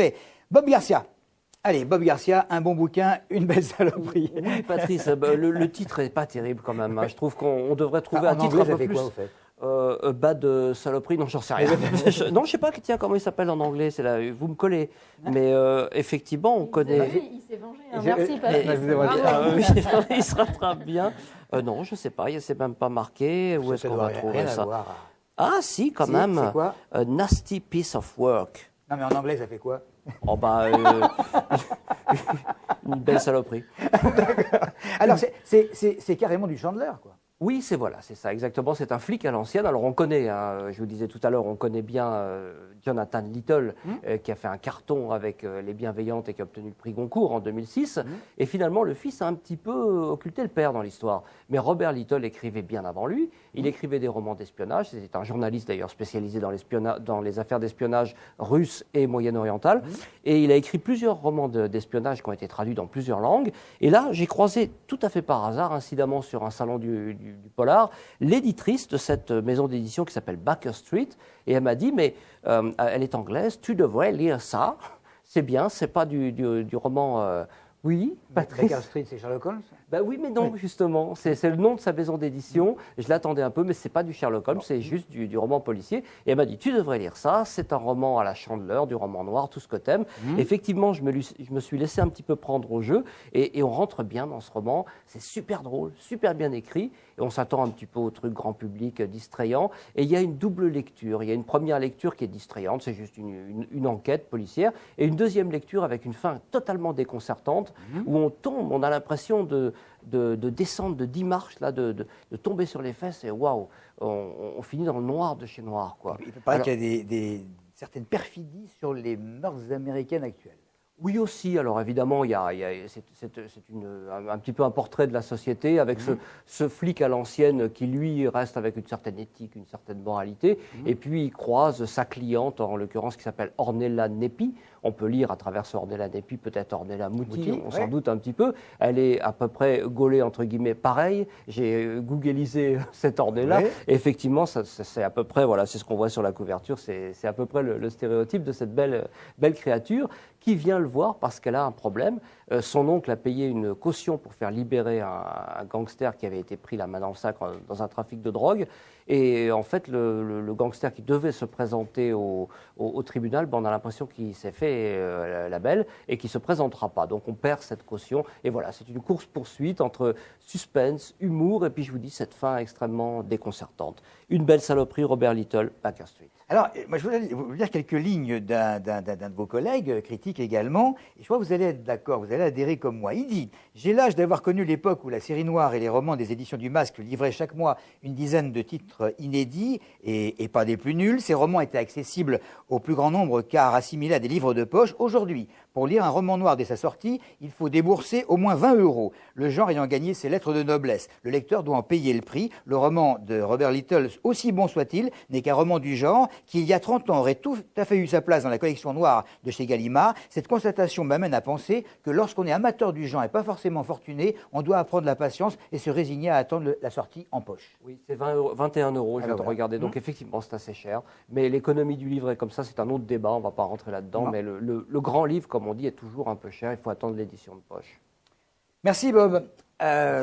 fait. Bob Garcia. Allez, Bob Garcia, un bon bouquin, une belle saloperie. Oui, Patrice, le titre n'est pas terrible quand même. Hein. Je trouve qu'on devrait trouver un titre anglais, un peu plus. Quoi, au fait Bad saloperie, non, j'en sais rien. Non, je sais pas tiens, comment il s'appelle en anglais. C'est là, vous me collez. Mais effectivement, on connaît. Il s'est vengé. Hein. Merci, Patrice. Il se rattrape bien. Non, je sais pas. Il s'est même pas marqué. Où est-ce qu'on va trouver ça? Ah, si, quand même. C'est quoi? A nasty piece of work. Non, mais en anglais, ça fait quoi? Oh, bah. Une belle saloperie. Alors, c'est carrément du Chandler, quoi. Oui, c'est ça, exactement. C'est un flic à l'ancienne. Alors, on connaît, hein, je vous disais tout à l'heure, on connaît bien Jonathan Little, qui a fait un carton avec Les Bienveillantes et qui a obtenu le prix Goncourt en 2006. Et finalement, le fils a un petit peu occulté le père dans l'histoire. Mais Robert Little écrivait bien avant lui. Il écrivait des romans d'espionnage. C'était un journaliste d'ailleurs spécialisé dans les affaires d'espionnage russes et moyen-orientales. Et il a écrit plusieurs romans d'espionnage qui ont été traduits dans plusieurs langues. Et là, j'ai croisé tout à fait par hasard, incidemment sur un salon du polar, l'éditrice de cette maison d'édition qui s'appelle Baker Street. Et elle m'a dit, mais elle est anglaise, tu devrais lire ça. C'est bien, c'est pas du roman... Oui, Patrice. Baker Street, c'est Sherlock Holmes? Ben oui, mais non, justement. C'est le nom de sa maison d'édition. Je l'attendais un peu, mais c'est pas du Sherlock Holmes, c'est juste du roman policier. Et elle m'a dit, tu devrais lire ça. C'est un roman à la Chandler, du roman noir, tout ce que t'aimes. Effectivement, je me suis laissé un petit peu prendre au jeu. Et on rentre bien dans ce roman. C'est super drôle, super bien écrit. Et on s'attend un petit peu au truc grand public distrayant. Et il y a une double lecture. Il y a une première lecture qui est distrayante, c'est juste une enquête policière. Et une deuxième lecture avec une fin totalement déconcertante, où on tombe, on a l'impression de descendre de 10 marches, là, de tomber sur les fesses, et waouh, on finit dans le noir de chez noir, quoi. Il peut paraître qu'il y a certaines perfidies sur les mœurs américaines actuelles. Oui aussi, alors évidemment, c'est un petit peu un portrait de la société avec ce flic à l'ancienne qui lui reste avec une certaine éthique, une certaine moralité, et puis il croise sa cliente, en l'occurrence qui s'appelle Ornella Nepi. On peut lire à travers ce Ornella Nepi, peut-être Ornella Muti, on s'en doute un petit peu. Elle est à peu près gaulée, entre guillemets, pareil. J'ai googlisé cette Ornella, et effectivement, c'est à peu près, voilà, c'est ce qu'on voit sur la couverture, c'est à peu près le stéréotype de cette belle créature qui vient le voir parce qu'elle a un problème. Son oncle a payé une caution pour faire libérer un gangster qui avait été pris la main dans le sac dans un trafic de drogue. Et en fait, le gangster qui devait se présenter au tribunal, on a l'impression qu'il s'est fait la belle et qu'il ne se présentera pas. Donc on perd cette caution. Et voilà, c'est une course-poursuite entre suspense, humour et puis je vous dis cette fin extrêmement déconcertante. Une belle saloperie, Robert Little, Baker Street. Alors, moi, je voudrais vous lire quelques lignes d'un de vos collègues, critiques également, et je crois que vous allez être d'accord, vous allez adhérer comme moi. Il dit « J'ai l'âge d'avoir connu l'époque où la série noire et les romans des éditions du Masque livraient chaque mois une dizaine de titres inédits et pas des plus nuls. Ces romans étaient accessibles au plus grand nombre car assimilés à des livres de poche. Aujourd'hui, pour lire un roman noir dès sa sortie, il faut débourser au moins 20 €, le genre ayant gagné ses lettres de noblesse. Le lecteur doit en payer le prix. Le roman de Robert Little, aussi bon soit-il, n'est qu'un roman du genre qui, il y a 30 ans, aurait tout à fait eu sa place dans la collection noire de chez Gallimard. Cette constatation m'amène à penser que lorsqu'on est amateur du genre et pas forcément fortuné, on doit apprendre la patience et se résigner à attendre la sortie en poche. » Oui, c'est 21 €, je vais regarder. Donc effectivement, c'est assez cher. Mais l'économie du livre est comme ça, c'est un autre débat, on ne va pas rentrer là-dedans. Mais le grand livre, comme on dit, est toujours un peu cher. Il faut attendre l'édition de poche. Merci Bob.